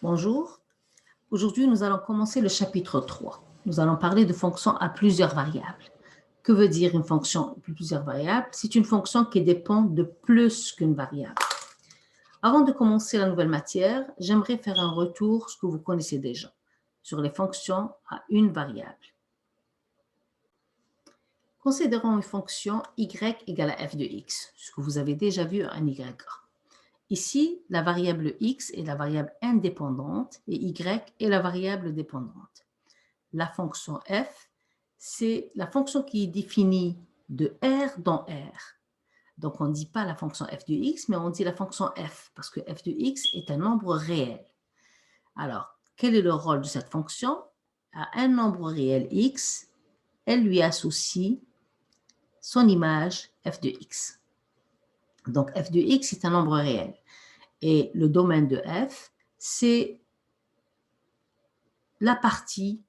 Bonjour, aujourd'hui nous allons commencer le chapitre 3. Nous allons parler de fonctions à plusieurs variables. Que veut dire une fonction à plusieurs variables? C'est une fonction qui dépend de plus qu'une variable. Avant de commencer la nouvelle matière, j'aimerais faire un retour sur ce que vous connaissez déjà, sur les fonctions à une variable. Considérons une fonction y égale à f de x, ce que vous avez déjà vu en YA. Ici, la variable x est la variable indépendante et y est la variable dépendante. La fonction f, c'est la fonction qui est définie de R dans R. Donc, on ne dit pas la fonction f de x, mais on dit la fonction f, parce que f de x est un nombre réel. Alors, quel est le rôle de cette fonction? À un nombre réel x, elle lui associe son image f de x. Donc, f de x est un nombre réel. Et le domaine de f, c'est la partie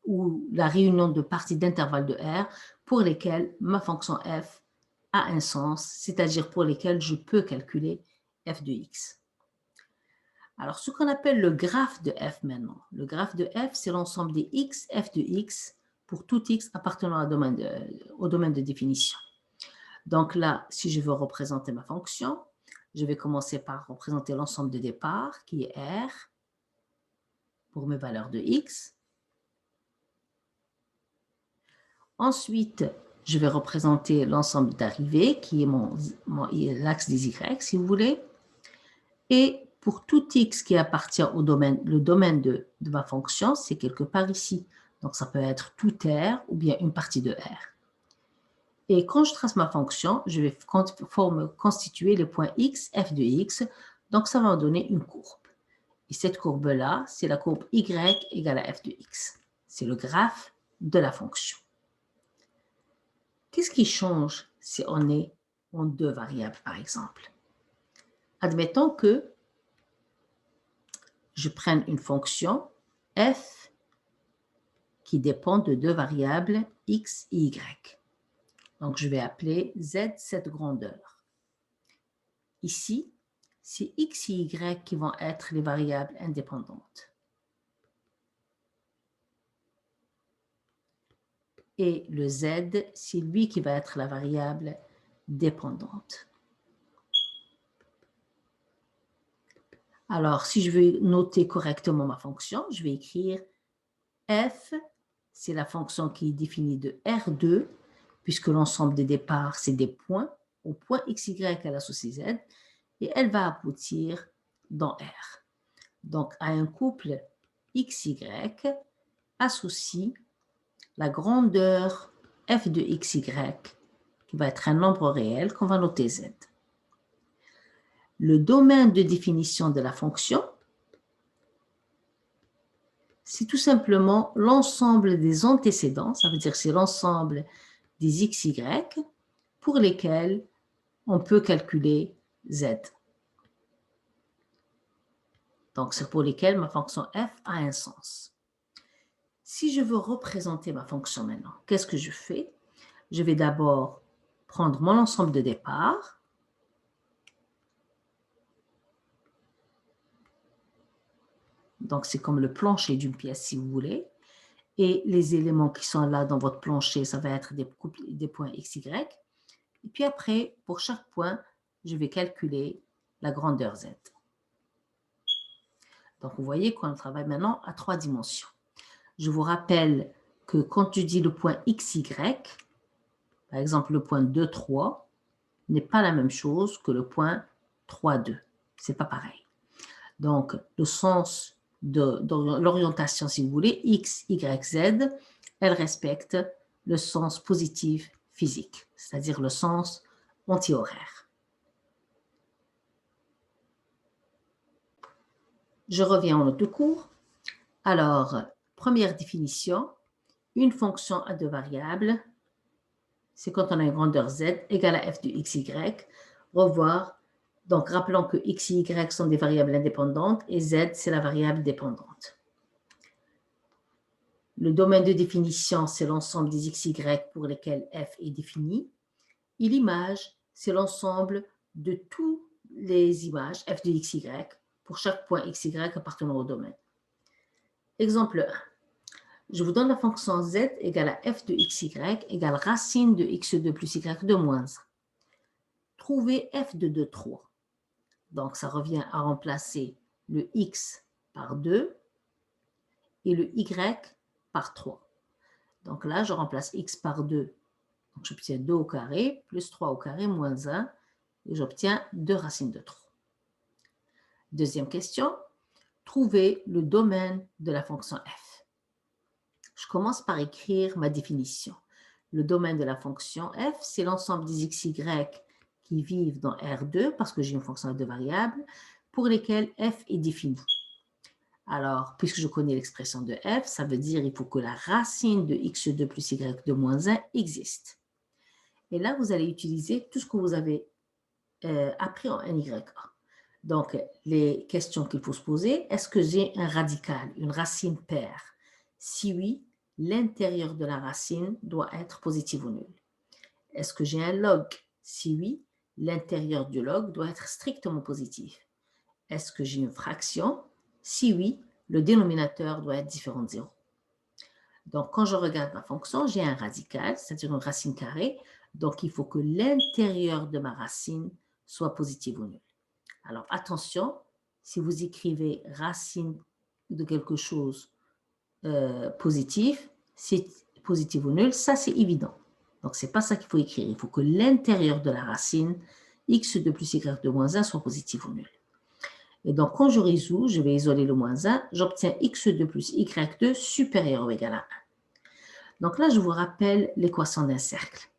ou la réunion de parties d'intervalles de R pour lesquelles ma fonction f a un sens, c'est-à-dire pour lesquelles je peux calculer f de x. Alors, ce qu'on appelle le graphe de f maintenant. Le graphe de f, c'est l'ensemble des x, f de x, pour tout x appartenant au domaine de définition. Donc là, si je veux représenter ma fonction, je vais commencer par représenter l'ensemble de départ, qui est R, pour mes valeurs de x. Ensuite, je vais représenter l'ensemble d'arrivée, qui est l'axe des y, si vous voulez. Et pour tout x qui appartient au domaine, le domaine de ma fonction, c'est quelque part ici. Donc, ça peut être tout R ou bien une partie de R. Et quand je trace ma fonction, je vais constituer le point x, f de x. Donc, ça va me donner une courbe. Et cette courbe-là, c'est la courbe y égale à f de x. C'est le graphe de la fonction. Qu'est-ce qui change si on est en deux variables, par exemple? Admettons que je prenne une fonction f qui dépend de deux variables x et y. Donc, je vais appeler z cette grandeur. Ici, c'est x et y qui vont être les variables indépendantes. Et le z, c'est lui qui va être la variable dépendante. Alors, si je veux noter correctement ma fonction, je vais écrire f, c'est la fonction qui est définie de R2, puisque l'ensemble des départs, c'est des points. Au point xy, elle associe z, et elle va aboutir dans R. Donc, à un couple xy associe la grandeur f de xy, qui va être un nombre réel qu'on va noter z. Le domaine de définition de la fonction, c'est tout simplement l'ensemble des antécédents, ça veut dire c'est l'ensemble des xy pour lesquels on peut calculer z. Donc, c'est pour lesquels ma fonction f a un sens. Si je veux représenter ma fonction maintenant, qu'est-ce que je fais? Je vais d'abord prendre mon ensemble de départ. Donc, c'est comme le plancher d'une pièce, si vous voulez. Et les éléments qui sont là dans votre plancher, ça va être des points x, y. Et puis après, pour chaque point, je vais calculer la grandeur z. Donc, vous voyez qu'on travaille maintenant à 3 dimensions. Je vous rappelle que quand je dis le point xy, par exemple le point 2, 3, n'est pas la même chose que le point 3, 2. Ce n'est pas pareil. Donc, le sens de l'orientation, si vous voulez, x, y, z, elle respecte le sens positif physique, c'est-à-dire le sens anti-horaire. Je reviens en notre cours. Alors, première définition, une fonction à deux variables, c'est quand on a une grandeur z égale à f de x, y. Revoir. Donc, rappelons que x et y sont des variables indépendantes et z, c'est la variable dépendante. Le domaine de définition, c'est l'ensemble des x, y pour lesquels f est défini. Et l'image, c'est l'ensemble de toutes les images f de x, y pour chaque point x, y appartenant au domaine. Exemple 1. Je vous donne la fonction z égale à f de x, y égale racine de x2 plus y2 moins 1. Trouvez f de 2, 3. Donc, ça revient à remplacer le x par 2 et le y par 3. Donc là, je remplace x par 2. Donc, j'obtiens 2 au carré plus 3 au carré moins 1. Et j'obtiens 2 racines de 3. Deuxième question. Trouvez le domaine de la fonction f. Je commence par écrire ma définition. Le domaine de la fonction f, c'est l'ensemble des x, y qui vivent dans R2, parce que j'ai une fonction à deux variables, pour lesquelles f est définie. Alors, puisque je connais l'expression de f, ça veut dire qu'il faut que la racine de x2 plus y2 moins 1 existe. Et là, vous allez utiliser tout ce que vous avez appris en NYA. Donc, les questions qu'il faut se poser, est-ce que j'ai un radical, une racine paire? Si oui, l'intérieur de la racine doit être positif ou nul. Est-ce que j'ai un log? Si oui, l'intérieur du log doit être strictement positif. Est-ce que j'ai une fraction? Si oui, le dénominateur doit être différent de 0. Donc, quand je regarde ma fonction, j'ai un radical, c'est-à-dire une racine carrée. Donc, il faut que l'intérieur de ma racine soit positif ou nul. Alors, attention, si vous écrivez racine de quelque chose positif, c'est positif ou nul, ça c'est évident. Donc, ce n'est pas ça qu'il faut écrire. Il faut que l'intérieur de la racine, x2 plus y2 moins 1 soit positif ou nul. Et donc, quand je résous, je vais isoler le moins 1, j'obtiens x2 plus y2 supérieur ou égal à 1. Donc là, je vous rappelle l'équation d'un cercle.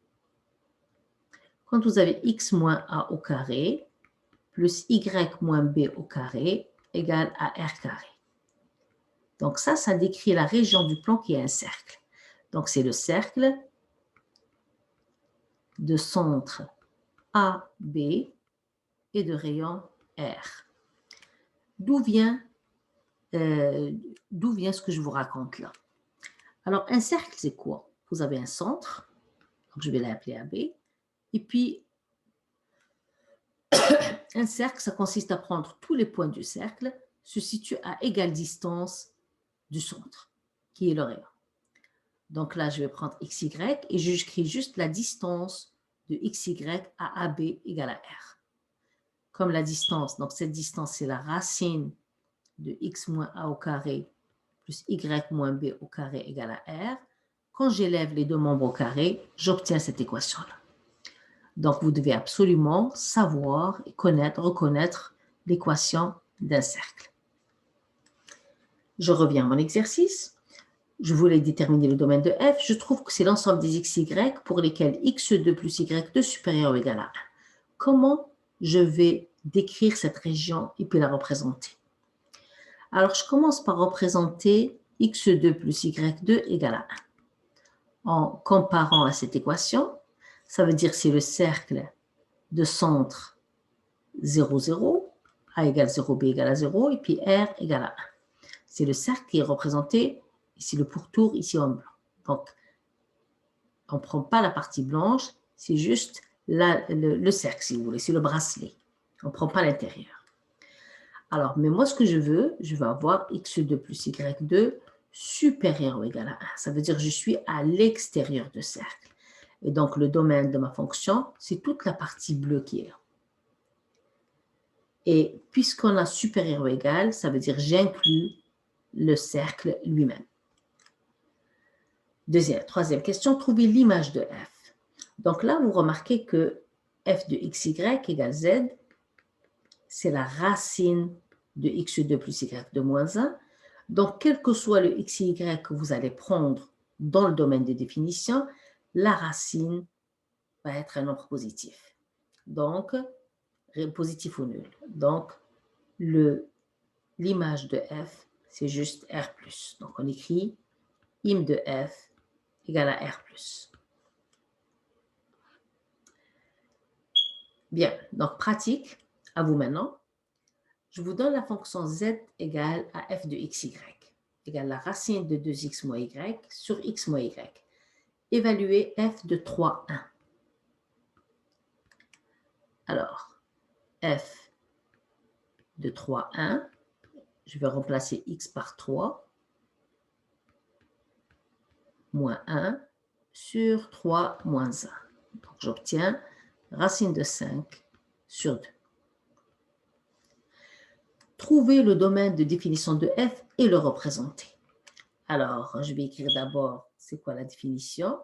Quand vous avez x moins a au carré plus y moins b au carré égale à r carré. Donc ça décrit la région du plan qui est un cercle. Donc c'est le cercle de centre AB et de rayon R. D'où vient ce que je vous raconte là? Alors un cercle, c'est quoi? Vous avez un centre, donc je vais l'appeler AB, et puis un cercle, ça consiste à prendre tous les points du cercle, se situent à égale distance du centre, qui est le rayon. Donc là, je vais prendre xy et j'écris juste la distance de xy à AB égale à R. Comme la distance, donc cette distance, c'est la racine de x moins a au carré plus y moins b au carré égale à R. Quand j'élève les deux membres au carré, j'obtiens cette équation-là. Donc, vous devez absolument savoir, reconnaître l'équation d'un cercle. Je reviens à mon exercice. Je voulais déterminer le domaine de f. Je trouve que c'est l'ensemble des x, y pour lesquels x2 plus y2 supérieur ou égal à 1. Comment je vais décrire cette région et puis la représenter? Alors, je commence par représenter x2 plus y2 égale à 1. En comparant à cette équation, ça veut dire que c'est le cercle de centre 0, 0, a égale 0, b égale à 0, et puis r égale à 1. C'est le cercle qui est représenté, ici le pourtour, ici en blanc. Donc, on ne prend pas la partie blanche, c'est juste le cercle, si vous voulez, c'est le bracelet. On ne prend pas l'intérieur. Alors, mais moi, ce que je veux avoir x2 plus y2 supérieur ou égal à 1. Ça veut dire que je suis à l'extérieur du cercle. Et donc, le domaine de ma fonction, c'est toute la partie bleue qui est là. Et puisqu'on a supérieur ou égal, ça veut dire que j'inclus le cercle lui-même. Troisième question, trouvez l'image de f. Donc là, vous remarquez que f de xy égale z, c'est la racine de x2 plus y2 moins 1. Donc, quel que soit le xy que vous allez prendre dans le domaine de définition, la racine va être un nombre positif. Donc, positif ou nul. Donc, l'image de f, c'est juste R+. Donc, on écrit im de f égale à R+. Bien, donc pratique, à vous maintenant. Je vous donne la fonction z égale à f de xy, égale la racine de 2x moins y sur x moins y. Évaluez f de 3, 1. Alors, f de 3, 1. Je vais remplacer x par 3, moins 1, sur 3, moins 1. Donc, j'obtiens racine de 5 sur 2. Trouver le domaine de définition de f et le représenter. Alors, je vais écrire d'abord, c'est quoi la définition?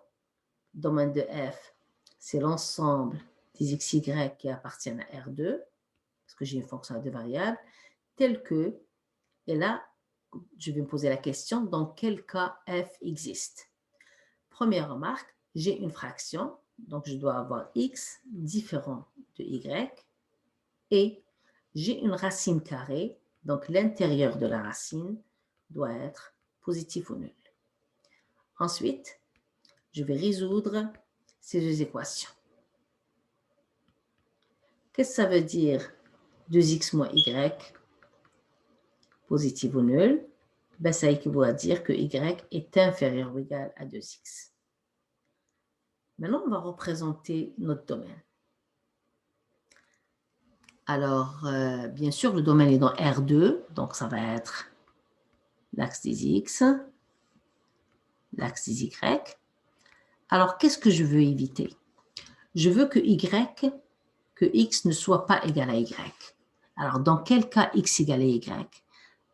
Domaine de f, c'est l'ensemble des xy qui appartiennent à R2, parce que j'ai une fonction à deux variables, telle que, et là, je vais me poser la question, dans quel cas f existe? Première remarque, j'ai une fraction, donc je dois avoir x différent de y, et j'ai une racine carrée, donc l'intérieur de la racine doit être positif ou nul. Ensuite, je vais résoudre ces deux équations. Qu'est-ce que ça veut dire 2x moins y, positif ou nul? Ben, ça équivaut à dire que y est inférieur ou égal à 2x. Maintenant, on va représenter notre domaine. Alors, bien sûr, le domaine est dans R2, donc ça va être l'axe des x, l'axe des y. Alors, qu'est-ce que je veux éviter? Je veux que x ne soit pas égal à y. Alors, dans quel cas x égale à y?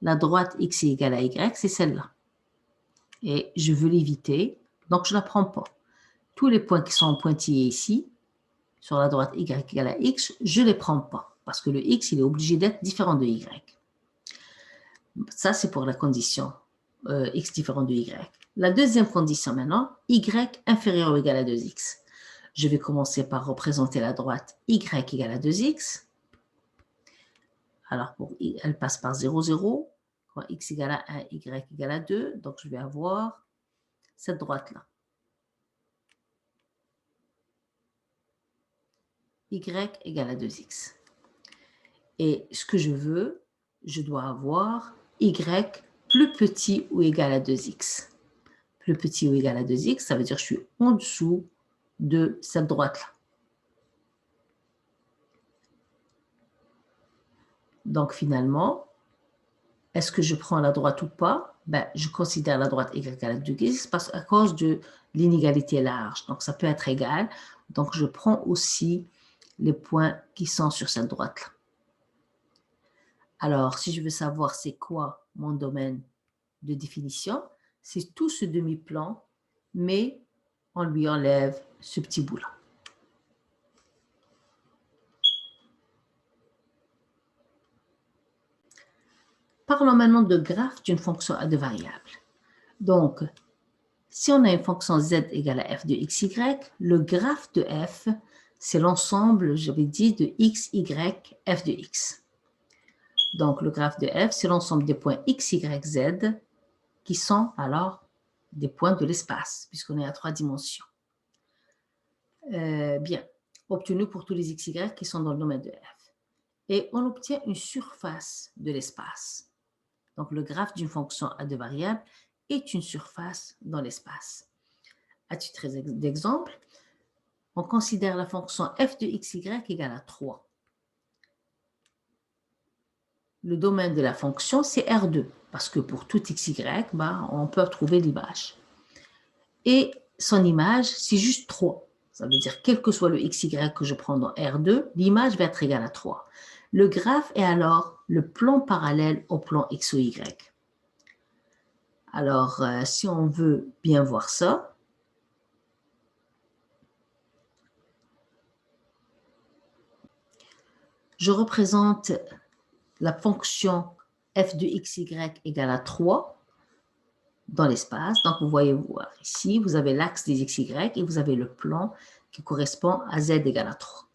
La droite x est égale à y, c'est celle-là. Et je veux l'éviter, donc je ne la prends pas. Tous les points qui sont pointillés ici, sur la droite y égale à x, je ne les prends pas, parce que le x, il est obligé d'être différent de y. Ça, c'est pour la condition x différent de y. La deuxième condition maintenant, y inférieur ou égal à 2x. Je vais commencer par représenter la droite y égale à 2x. Alors, elle passe par 0, 0. Quand x égale à 1, y égale à 2. Donc, je vais avoir cette droite-là. Y égale à 2x. Et ce que je veux, je dois avoir y plus petit ou égal à 2x. Plus petit ou égal à 2x, ça veut dire que je suis en dessous de cette droite-là. Donc, finalement, est-ce que je prends la droite ou pas? Ben, je considère la droite y égale à 2x parce qu'à cause de l'inégalité large. Donc, ça peut être égal. Donc, je prends aussi les points qui sont sur cette droite-là. Alors, si je veux savoir c'est quoi mon domaine de définition, c'est tout ce demi-plan, mais on lui enlève ce petit bout-là. Parlons maintenant de graphe d'une fonction à deux variables. Donc, si on a une fonction z égale à f de xy, le graphe de f, c'est l'ensemble, j'avais dit, de x, y, f de x. Donc, le graphe de f, c'est l'ensemble des points x, y, z, qui sont alors des points de l'espace, puisqu'on est à 3 dimensions. Bien, obtenu pour tous les x, y qui sont dans le domaine de f. Et on obtient une surface de l'espace. Donc, le graphe d'une fonction à deux variables est une surface dans l'espace. À titre d'exemple, on considère la fonction f de xy égale à 3. Le domaine de la fonction, c'est R2, parce que pour tout xy, ben, on peut trouver l'image. Et son image, c'est juste 3. Ça veut dire, quel que soit le xy que je prends dans R2, l'image va être égale à 3. Le graphe est alors le plan parallèle au plan x ou y. Alors, si on veut bien voir ça, je représente la fonction f de xy égale à 3 dans l'espace. Donc, vous voyez voir ici, vous avez l'axe des xy et vous avez le plan qui correspond à z égale à 3.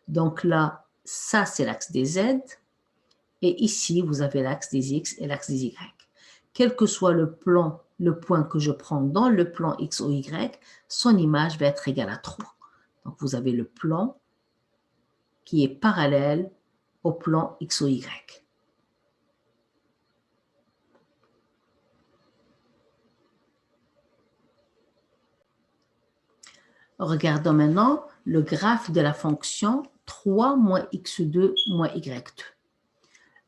Donc là, ça, c'est l'axe des z. Et ici, vous avez l'axe des x et l'axe des y. Quel que soit le plan, le point que je prends dans le plan x ou y, son image va être égale à 3. Donc, vous avez le plan qui est parallèle au plan x ou y. Regardons maintenant le graphe de la fonction 3 moins x2 moins y2.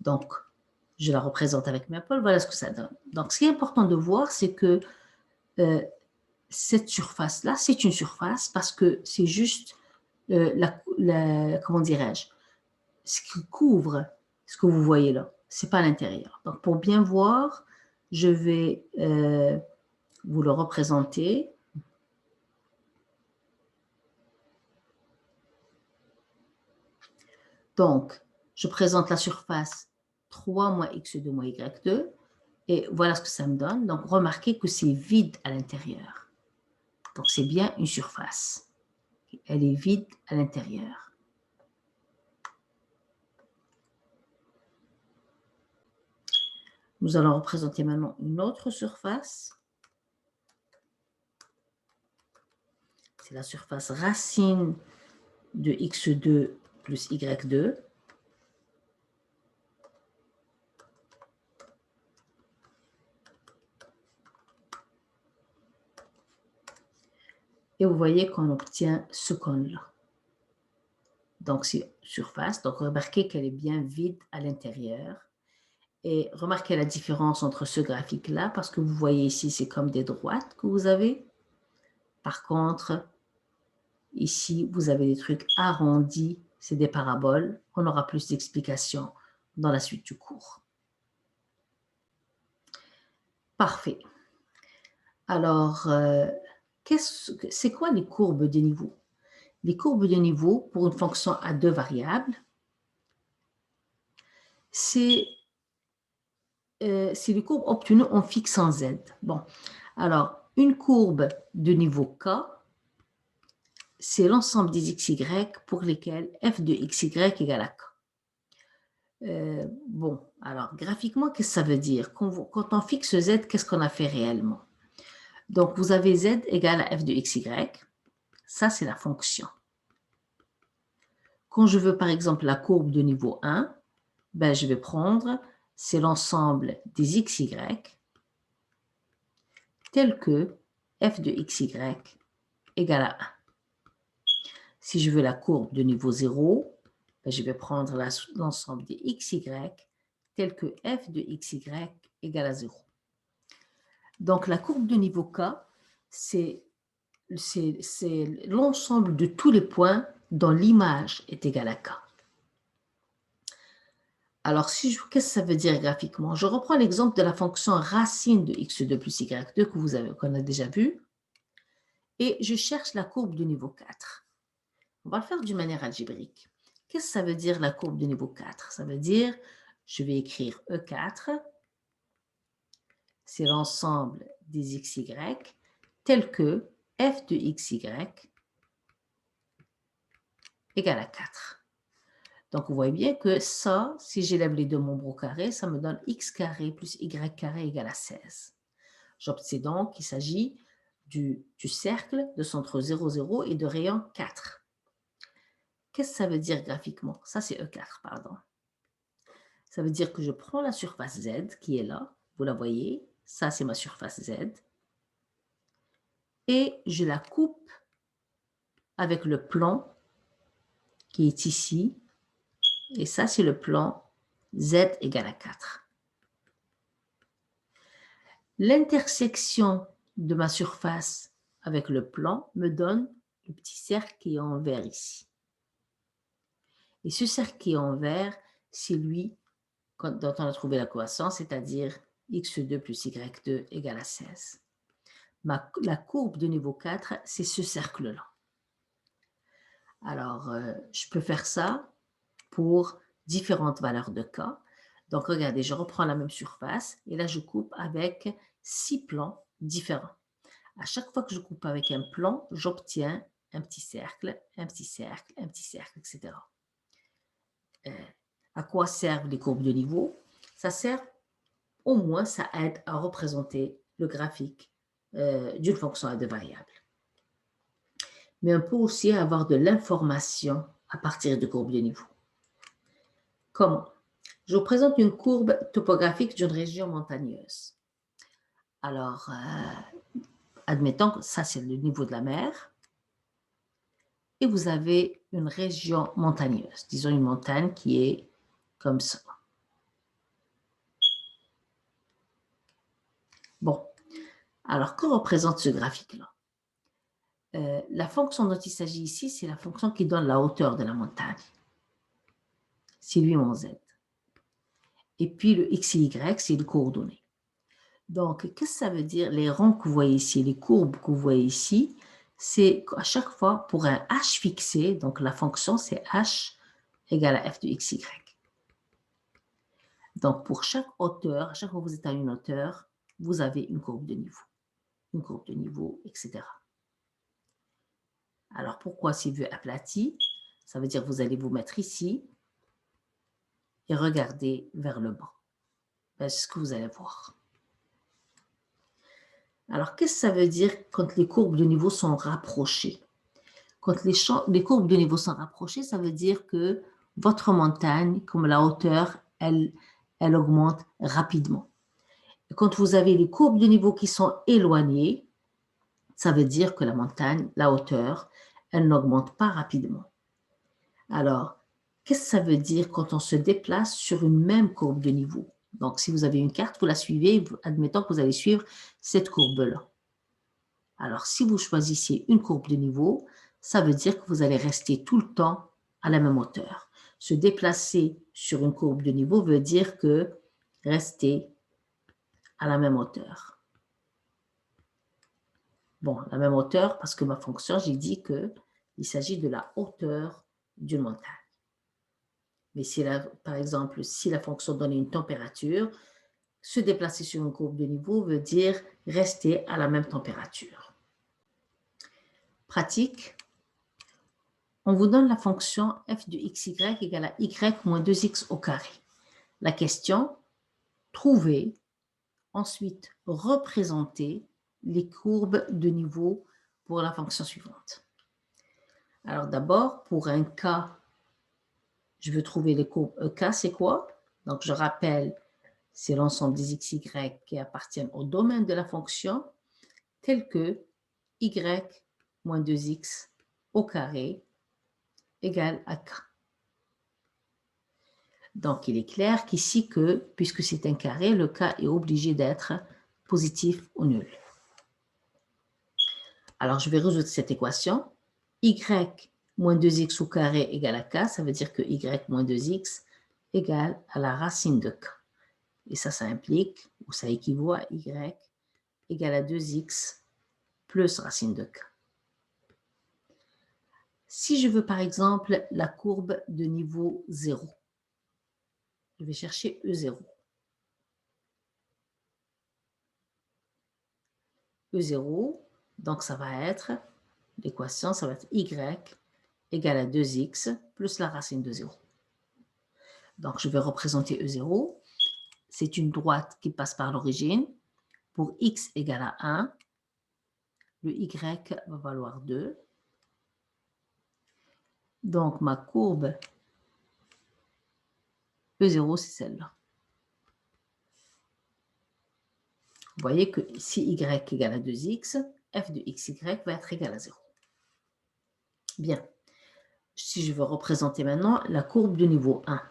Donc, je la représente avec ma épaule, voilà ce que ça donne. Donc, ce qui est important de voir, c'est que cette surface-là, c'est une surface parce que c'est juste, comment dirais-je, ce qui couvre ce que vous voyez là. Ce n'est pas l'intérieur. Donc, pour bien voir, je vais vous le représenter. Donc, je présente la surface 3 moins x2 moins y2. Et voilà ce que ça me donne. Donc, remarquez que c'est vide à l'intérieur. Donc, c'est bien une surface. Elle est vide à l'intérieur. Nous allons représenter maintenant une autre surface. C'est la surface racine de x2 plus y2. Et vous voyez qu'on obtient ce cône-là. Donc, c'est surface. Donc, remarquez qu'elle est bien vide à l'intérieur. Et remarquez la différence entre ce graphique-là, parce que vous voyez ici, c'est comme des droites que vous avez. Par contre, ici, vous avez des trucs arrondis, c'est des paraboles. On aura plus d'explications dans la suite du cours. Parfait. Alors, c'est quoi les courbes de niveau? Les courbes de niveau pour une fonction à deux variables, c'est les courbes obtenues en fixant z. Bon, alors, une courbe de niveau k, c'est l'ensemble des xy pour lesquels f de xy égale à k. Bon, alors, graphiquement, qu'est-ce que ça veut dire? Quand on fixe z, qu'est-ce qu'on a fait réellement? Donc, vous avez z égale à f de xy. Ça, c'est la fonction. Quand je veux, par exemple, la courbe de niveau 1, ben, je vais prendre, c'est l'ensemble des xy tel que f de xy égale à 1. Si je veux la courbe de niveau 0, ben, je vais prendre l'ensemble des xy tel que f de xy égale à 0. Donc, la courbe de niveau k, c'est l'ensemble de tous les points dont l'image est égale à k. Alors, qu'est-ce que ça veut dire graphiquement? Je reprends l'exemple de la fonction racine de x2 plus y2 qu'on a déjà vu. Et je cherche la courbe de niveau 4. On va le faire d'une manière algébrique. Qu'est-ce que ça veut dire la courbe de niveau 4? Ça veut dire, je vais écrire E4, c'est l'ensemble des xy tel que f de xy égale à 4. Donc, vous voyez bien que ça, si j'élève les deux nombres au carré, ça me donne x carré plus y carré égale à 16. J'obtiens donc qu'il s'agit du cercle de centre 0, 0 et de rayon 4. Qu'est-ce que ça veut dire graphiquement? Ça, c'est E4, pardon. Ça veut dire que je prends la surface Z qui est là, vous la voyez, ça c'est ma surface Z, et je la coupe avec le plan qui est ici, et ça c'est le plan Z égale à 4. L'intersection de ma surface avec le plan me donne le petit cercle qui est en vert ici. Et ce cercle qui est en vert, c'est lui dont on a trouvé la croissance, c'est-à-dire x2 plus y2 égale à 16. La courbe de niveau 4, c'est ce cercle-là. Alors, je peux faire ça pour différentes valeurs de k. Donc, regardez, je reprends la même surface et là, je coupe avec 6 plans différents. À chaque fois que je coupe avec un plan, j'obtiens un petit cercle, un petit cercle, un petit cercle, etc. À quoi servent les courbes de niveau? Ça sert, au moins, ça aide à représenter le graphique d'une fonction à deux variables. Mais on peut aussi avoir de l'information à partir de courbes de niveau. Comment? Je vous présente une courbe topographique d'une région montagneuse. Alors, admettons que ça, c'est le niveau de la mer. Et vous avez une région montagneuse, disons une montagne qui est comme ça. Bon, alors que représente ce graphique-là? La fonction dont il s'agit ici, c'est la fonction qui donne la hauteur de la montagne. C'est lui mon z. Et puis le x et y, c'est les coordonnées. Donc, qu'est-ce que ça veut dire? Les ronds que vous voyez ici, les courbes que vous voyez ici, c'est à chaque fois pour un h fixé, donc la fonction c'est h égale à f de x, y. Donc, pour chaque hauteur, à chaque fois que vous êtes à une hauteur, vous avez une courbe de niveau, etc. Alors, pourquoi c'est vu aplati? Ça veut dire que vous allez vous mettre ici et regarder vers le bas. C'est ce que vous allez voir. Alors, qu'est-ce que ça veut dire quand les courbes de niveau sont rapprochées? Quand les courbes de niveau sont rapprochées, ça veut dire que votre montagne, comme la hauteur, elle augmente rapidement. Et quand vous avez les courbes de niveau qui sont éloignées, ça veut dire que la montagne, la hauteur, elle n'augmente pas rapidement. Alors, qu'est-ce que ça veut dire quand on se déplace sur une même courbe de niveau? Donc, si vous avez une carte, vous la suivez, admettons que vous allez suivre cette courbe-là. Alors, si vous choisissez une courbe de niveau, ça veut dire que vous allez rester tout le temps à la même hauteur. Se déplacer sur une courbe de niveau veut dire que rester à la même hauteur. Bon, la même hauteur parce que ma fonction, j'ai dit qu'il s'agit de la hauteur d'une montagne. Mais si par exemple, si la fonction donne une température, se déplacer sur une courbe de niveau veut dire rester à la même température. Pratique. On vous donne la fonction f de xy égale à y moins 2x au carré. La question, trouver, ensuite représenter les courbes de niveau pour la fonction suivante. Alors d'abord, pour un cas, je veux trouver les courbes EK, c'est quoi? Donc je rappelle, c'est l'ensemble des x, y qui appartiennent au domaine de la fonction, tel que y moins 2x au carré égale à k. Donc, il est clair qu'ici, puisque c'est un carré, le k est obligé d'être positif ou nul. Alors, je vais résoudre cette équation. Y moins 2x au carré égale à k, ça veut dire que y moins 2x égale à la racine de k. Et ça implique, ou ça équivaut à y égale à 2x plus racine de k. Si je veux par exemple la courbe de niveau 0, je vais chercher E0. E0, donc ça va être, l'équation, ça va être y égale à 2x plus la racine de 0. Donc je vais représenter E0. C'est une droite qui passe par l'origine. Pour x égale à 1, le y va valoir 2. Donc ma courbe E0, c'est celle-là. Vous voyez que si y égale à 2x, f de xy va être égal à 0. Bien. Si je veux représenter maintenant la courbe de niveau 1.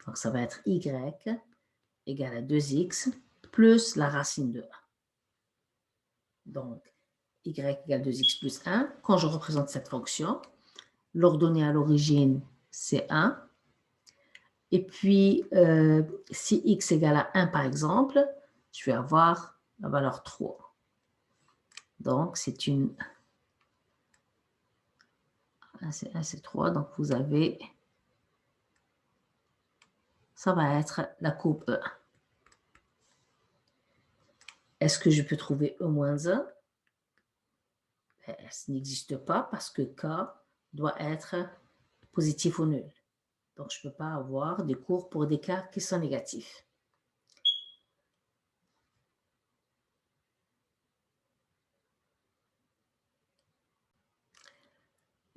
Donc ça va être y égale à 2x plus la racine de 1. Donc, y égale 2x plus 1. Quand je représente cette fonction, l'ordonnée à l'origine, c'est 1. Et puis, si x égale à 1, par exemple, je vais avoir la valeur 3. Donc, c'est une... 1, c'est 1, c'est 3. Donc, vous avez... Ça va être la courbe E1. Est-ce que je peux trouver E-1? Ça n'existe pas parce que K doit être positif ou nul. Donc, je ne peux pas avoir des courbes pour des cas qui sont négatifs.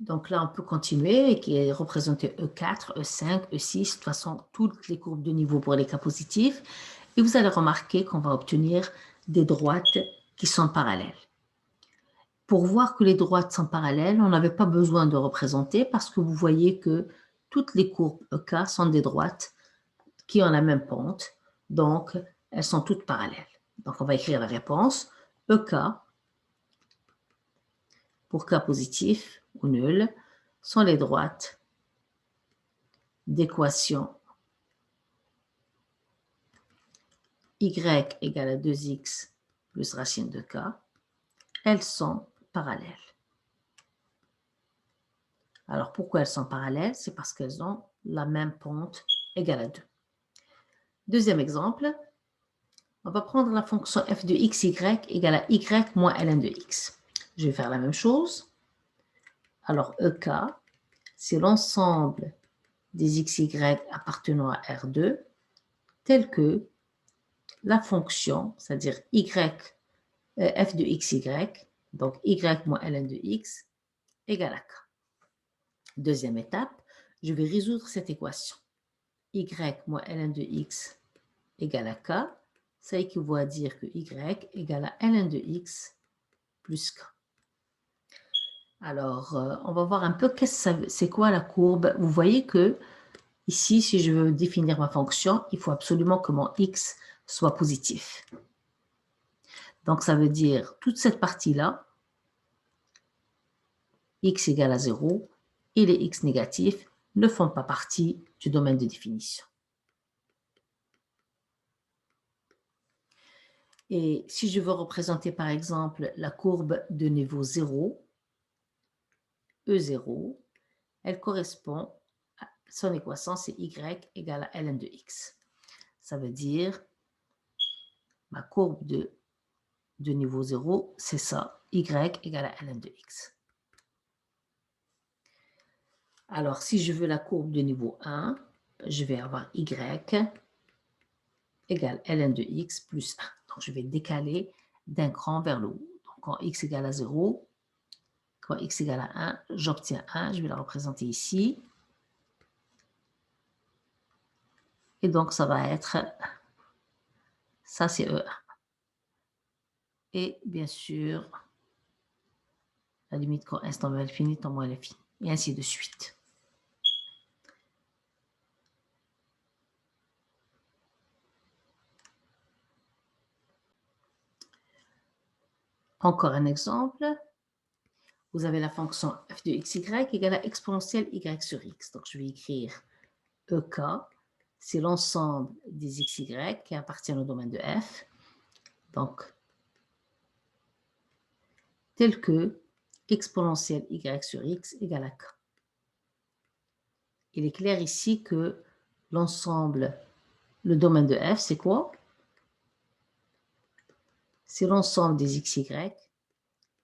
Donc là, on peut continuer et qui est représenté E4, E5, E6, de toute façon, toutes les courbes de niveau pour les cas positifs. Et vous allez remarquer qu'on va obtenir des droites qui sont parallèles. Pour voir que les droites sont parallèles, on n'avait pas besoin de représenter parce que vous voyez que toutes les courbes EK sont des droites qui ont la même pente. Donc, elles sont toutes parallèles. Donc, on va écrire la réponse. EK, pour K positif ou nul, sont les droites d'équation y égale à 2x plus racine de k. Elles sont parallèles. Alors, pourquoi elles sont parallèles? C'est parce qu'elles ont la même pente égale à 2. Deuxième exemple, on va prendre la fonction f de x, y égale à y moins ln de x. Je vais faire la même chose. Alors, EK, c'est l'ensemble des xy appartenant à R2, tel que la fonction, c'est-à-dire f de xy, donc y moins ln de x, égale à k. Deuxième étape, je vais résoudre cette équation. Y moins ln de x égale à k, ça équivaut à dire que y égale à ln de x plus k. Alors, on va voir un peu c'est quoi la courbe. Vous voyez que ici, si je veux définir ma fonction, il faut absolument que mon x soit positif. Donc, ça veut dire toute cette partie-là, x égale à 0, et les x négatifs ne font pas partie du domaine de définition. Et si je veux représenter par exemple la courbe de niveau 0, E0, elle correspond à son équation, c'est y égale à ln de x. Ça veut dire ma courbe de niveau 0, c'est ça, y égale à ln de x. Alors, si je veux la courbe de niveau 1, je vais avoir y égale ln de x plus 1. Donc, je vais décaler d'un cran vers le haut. Donc, quand x égale à 0, quand x égale à 1, j'obtiens 1. Je vais la représenter ici. Et donc, ça va être, ça c'est E1. Et bien sûr, la limite quand instant est fini, tant moins elle est finie. Et ainsi de suite. Encore un exemple. Vous avez la fonction f de xy égale à exponentielle y sur x. Donc, je vais écrire EK, c'est l'ensemble des xy qui appartiennent au domaine de f. Donc, tel que exponentielle y sur x égale à k. Il est clair ici que l'ensemble, le domaine de f, c'est quoi? C'est l'ensemble des xy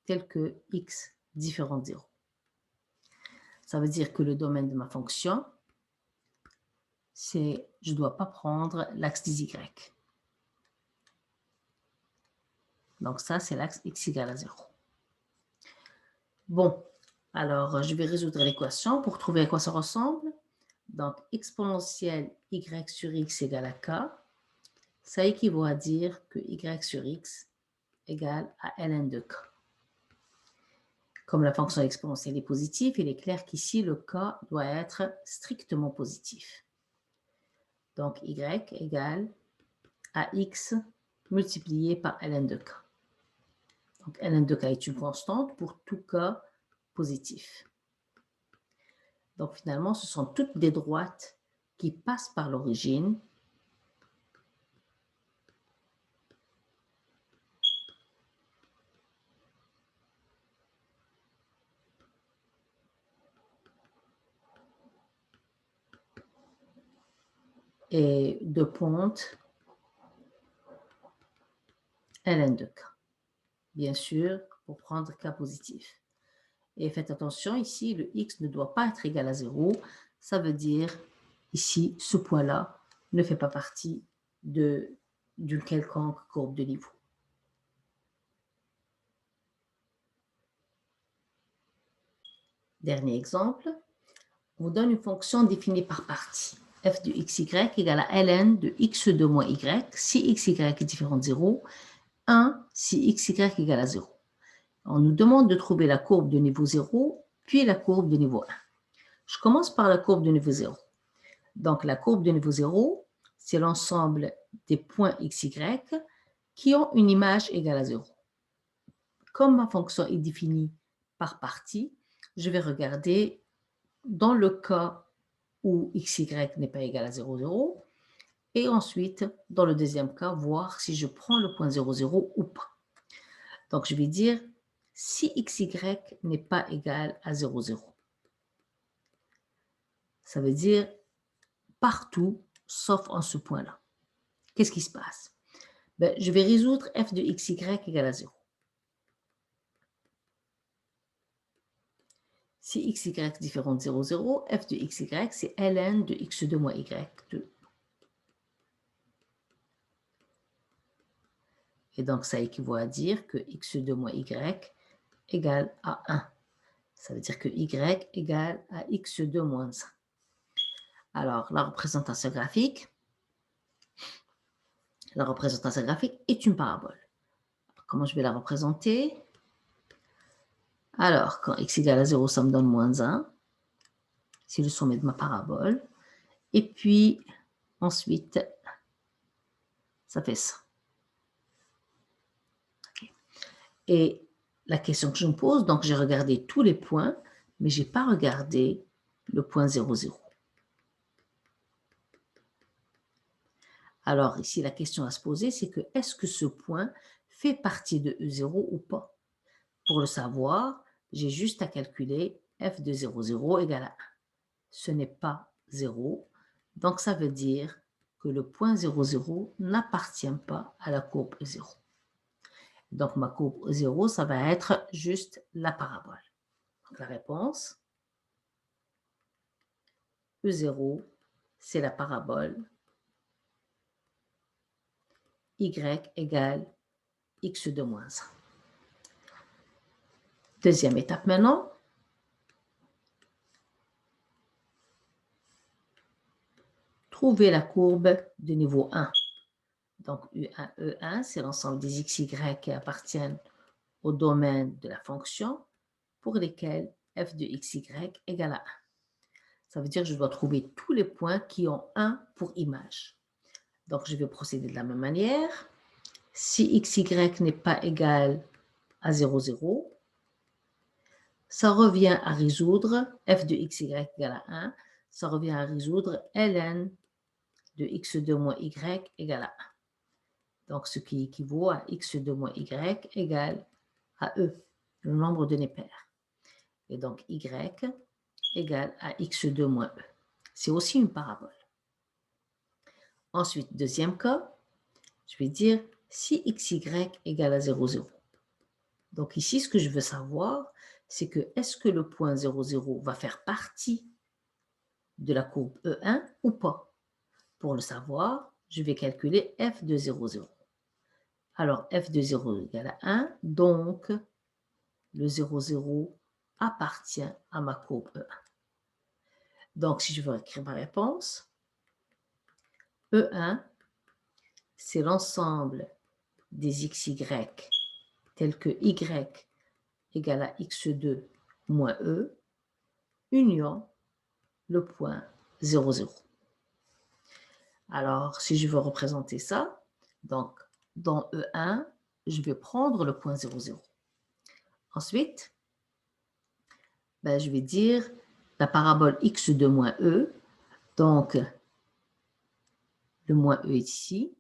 tel que x différent de 0. Ça veut dire que le domaine de ma fonction, c'est, je ne dois pas prendre l'axe des y. Donc ça, c'est l'axe x égale à 0. Bon, alors je vais résoudre l'équation pour trouver à quoi ça ressemble. Donc, exponentielle y sur x égale à k, ça équivaut à dire que y sur x égale à ln de k. Comme la fonction exponentielle est positive, il est clair qu'ici, le k doit être strictement positif. Donc, y égale à x multiplié par ln de k. Donc, ln de k est une constante pour tout k positif. Donc, finalement, ce sont toutes des droites qui passent par l'origine. Et de pointe ln de k. Bien sûr, pour prendre k positif. Et faites attention, ici, le x ne doit pas être égal à 0. Ça veut dire, ici, ce point-là ne fait pas partie d'une quelconque courbe de niveau. Dernier exemple, on vous donne une fonction définie par partie. F de xy égale à ln de x2 moins y, si xy est différent de 0, 1 si xy égale à 0. On nous demande de trouver la courbe de niveau 0, puis la courbe de niveau 1. Je commence par la courbe de niveau 0. Donc, la courbe de niveau 0, c'est l'ensemble des points x, y qui ont une image égale à 0. Comme ma fonction est définie par partie, je vais regarder dans le cas où x, y n'est pas égal à 0, 0, et ensuite, dans le deuxième cas, voir si je prends le point 0, 0 ou pas. Donc, je vais dire si x, y n'est pas égal à 0, 0. Ça veut dire partout, sauf en ce point-là. Qu'est-ce qui se passe? Ben, je vais résoudre f de x, y égale à 0. Si x, y est différent de 0, 0, f de x, y, c'est ln de x2 moins y2. Et donc, ça équivaut à dire que x2 moins y égale à 1. Ça veut dire que y égale à x2 moins 1. Alors, la représentation graphique est une parabole. Comment je vais la représenter? Alors, quand x égale à 0, ça me donne moins 1. C'est le sommet de ma parabole. Et puis, ensuite, ça fait ça. Okay. Et la question que je me pose, donc j'ai regardé tous les points, mais je n'ai pas regardé le point 0, 0. Alors ici, la question à se poser, c'est que est-ce que ce point fait partie de E0 ou pas? Pour le savoir, j'ai juste à calculer f de 0, 0 égale à 1. Ce n'est pas 0, donc ça veut dire que le point 0, 0 n'appartient pas à la courbe E0. Donc ma courbe E0, ça va être juste la parabole. Donc la réponse, E0, c'est la parabole y égale x2 moins 1. Deuxième étape maintenant. Trouver la courbe de niveau 1. Donc, U1, E1, c'est l'ensemble des x, y qui appartiennent au domaine de la fonction pour lesquels f de x, y égale à 1. Ça veut dire que je dois trouver tous les points qui ont 1 pour image. Donc, je vais procéder de la même manière. Si x, y n'est pas égal à 0, 0, ça revient à résoudre f de x, y égale à 1. Ça revient à résoudre ln de x2 moins y égale à 1. Donc, ce qui équivaut à x2 moins y égale à e, le nombre de nœuds pairs. Et donc, y égale à x2 moins e. C'est aussi une parabole. Ensuite, deuxième cas, je vais dire si xy égale à 0, 0. Donc ici, ce que je veux savoir, c'est que est-ce que le point 0, 0 va faire partie de la courbe E1 ou pas? Pour le savoir, je vais calculer f de 0, 0. Alors, f de 0 égale à 1, donc le 0, 0 appartient à ma courbe E1. Donc, si je veux écrire ma réponse, E1, c'est l'ensemble des xy tels que y égale à x2 moins e, union le point 0, 0. Alors, si je veux représenter ça, donc dans E1, je vais prendre le point 0, 0. Ensuite, je vais dire la parabole x2 moins e, donc le moins e est ici,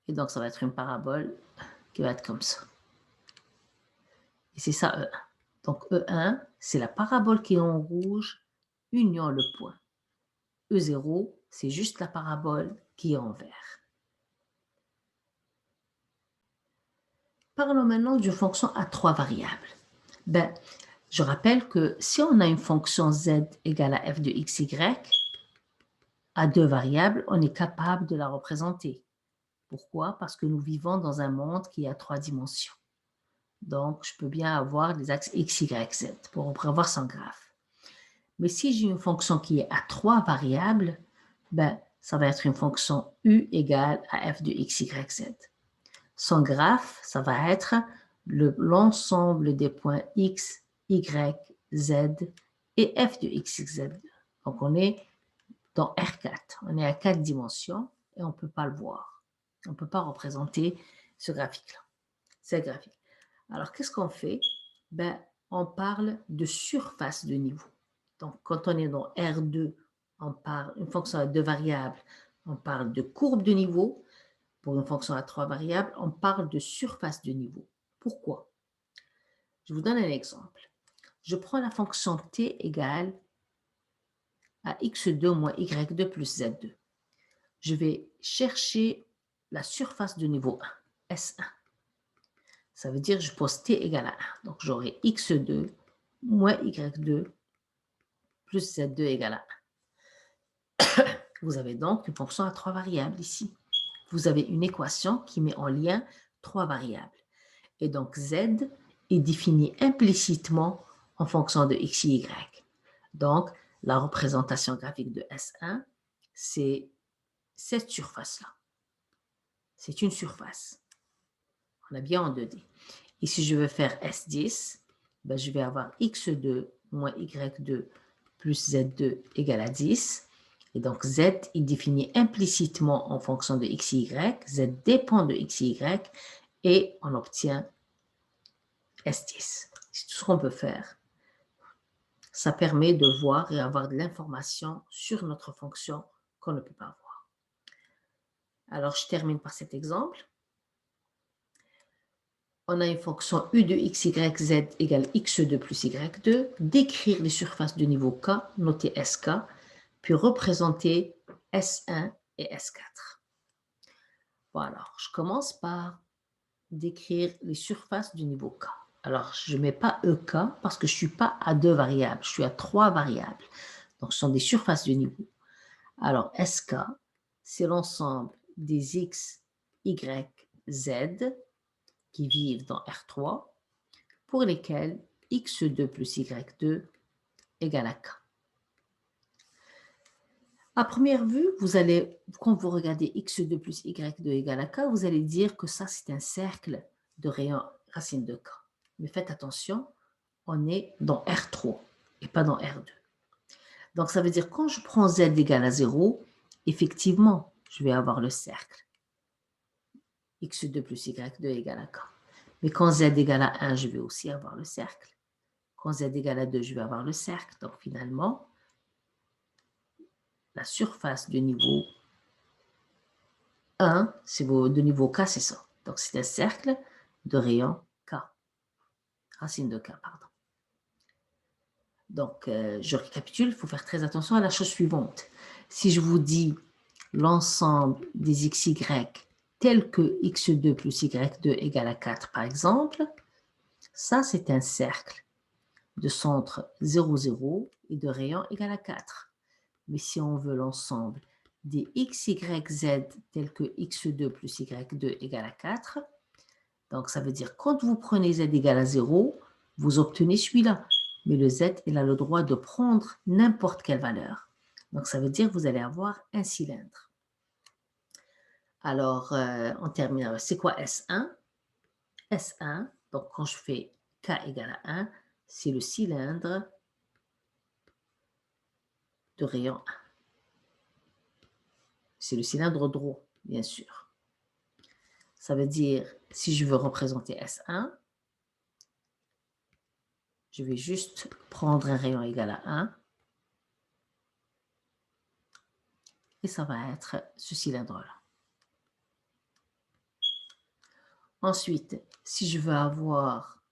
et donc ça va être une parabole qui va être comme ça. Et c'est ça E1. Donc E1, c'est la parabole qui est en rouge, union le point. E0, c'est juste la parabole qui est en vert. Parlons maintenant d'une fonction à 3 variables. Je rappelle que si on a une fonction z égale à f de x, y, à 2 variables, on est capable de la représenter. Pourquoi? Parce que nous vivons dans un monde qui a 3 dimensions. Donc, je peux bien avoir les axes x, y, z pour prévoir son graphe. Mais si j'ai une fonction qui est à 3 variables, ça va être une fonction u égale à f de x, y, z. Son graphe, ça va être l'ensemble des points x, y, z et f de x, y, z. Donc, on est dans R4. On est à 4 dimensions et on ne peut pas le voir. On ne peut pas représenter ce graphique-là. C'est le graphique. Alors, qu'est-ce qu'on fait? Ben, on parle de surface de niveau. Donc, quand on est dans R2, on parle, une fonction à 2 variables, on parle de courbe de niveau. Pour une fonction à 3 variables, on parle de surface de niveau. Pourquoi? Je vous donne un exemple. Je prends la fonction t égale à x2 moins y2 plus z2. Je vais chercher la surface de niveau 1, S1. Ça veut dire que je pose t égale à 1. Donc, j'aurai x2 moins y2 plus z2 égale à 1. Vous avez donc une fonction à 3 variables ici. Vous avez une équation qui met en lien 3 variables. Et donc, z est défini implicitement en fonction de x et y. Donc, la représentation graphique de S1, c'est cette surface-là. C'est une surface. On a bien en 2D. Et si je veux faire S10, ben je vais avoir x2 moins y2 plus z2 égale à 10. Et donc, z est défini implicitement en fonction de x et y. Z dépend de x et y. Et on obtient S10. C'est tout ce qu'on peut faire. Ça permet de voir et avoir de l'information sur notre fonction qu'on ne peut pas voir. Alors, je termine par cet exemple. On a une fonction u de x, y, z égale x2 plus y2, décrire les surfaces de niveau K, noter SK, puis représenter S1 et S4. Bon, alors, je commence par décrire les surfaces du niveau K. Alors, je ne mets pas EK parce que je ne suis pas à 2 variables, je suis à 3 variables. Donc, ce sont des surfaces de niveau. Alors, SK, c'est l'ensemble des x, y, z qui vivent dans R3 pour lesquels x2 plus y2 égale à k. À première vue, quand vous regardez x2 plus y2 égale à k, vous allez dire que ça, c'est un cercle de rayon racine de k. Mais faites attention, on est dans R3 et pas dans R2. Donc, ça veut dire quand je prends z égale à 0, effectivement, je vais avoir le cercle. x2 plus y2 égale à k. Mais quand z égale à 1, je vais aussi avoir le cercle. Quand z égale à 2, je vais avoir le cercle. Donc, finalement, la surface de niveau 1, de niveau K, c'est ça. Donc, c'est un cercle de rayon K. Racine de K, pardon. Donc, je récapitule, il faut faire très attention à la chose suivante. Si je vous dis l'ensemble des xy tel que x2 plus y2 égale à 4, par exemple, ça, c'est un cercle de centre 0, 0 et de rayon égal à 4. Mais si on veut l'ensemble des x, y, z tels que x2 plus y2 égale à 4, donc ça veut dire quand vous prenez z égale à 0, vous obtenez celui-là. Mais le z, il a le droit de prendre n'importe quelle valeur. Donc ça veut dire que vous allez avoir un cylindre. Alors, on termine. C'est quoi S1? S1, donc quand je fais K égale à 1, c'est le cylindre de rayon 1. C'est le cylindre droit, bien sûr. Ça veut dire, si je veux représenter S1, je vais juste prendre un rayon égal à 1. Et ça va être ce cylindre-là. Ensuite, si je veux avoir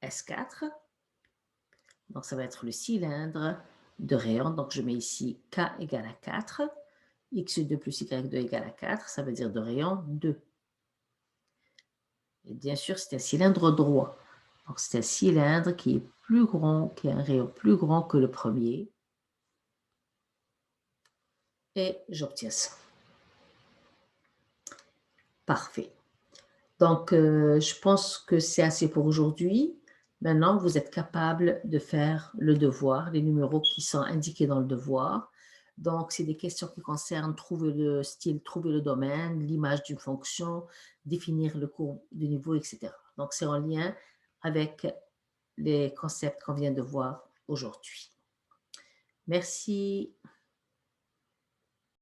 S4, donc ça va être le cylindre de rayon. Donc je mets ici K égale à 4. x2 plus y2 égale à 4, ça veut dire de rayon 2. Et bien sûr, c'est un cylindre droit. Donc c'est un cylindre qui est plus grand, qui a un rayon plus grand que le premier. Et j'obtiens ça. Parfait. Donc, je pense que c'est assez pour aujourd'hui. Maintenant, vous êtes capable de faire le devoir, les numéros qui sont indiqués dans le devoir. Donc, c'est des questions qui concernent trouver le style, trouver le domaine, l'image d'une fonction, définir le cours de niveau, etc. Donc, c'est en lien avec les concepts qu'on vient de voir aujourd'hui. Merci.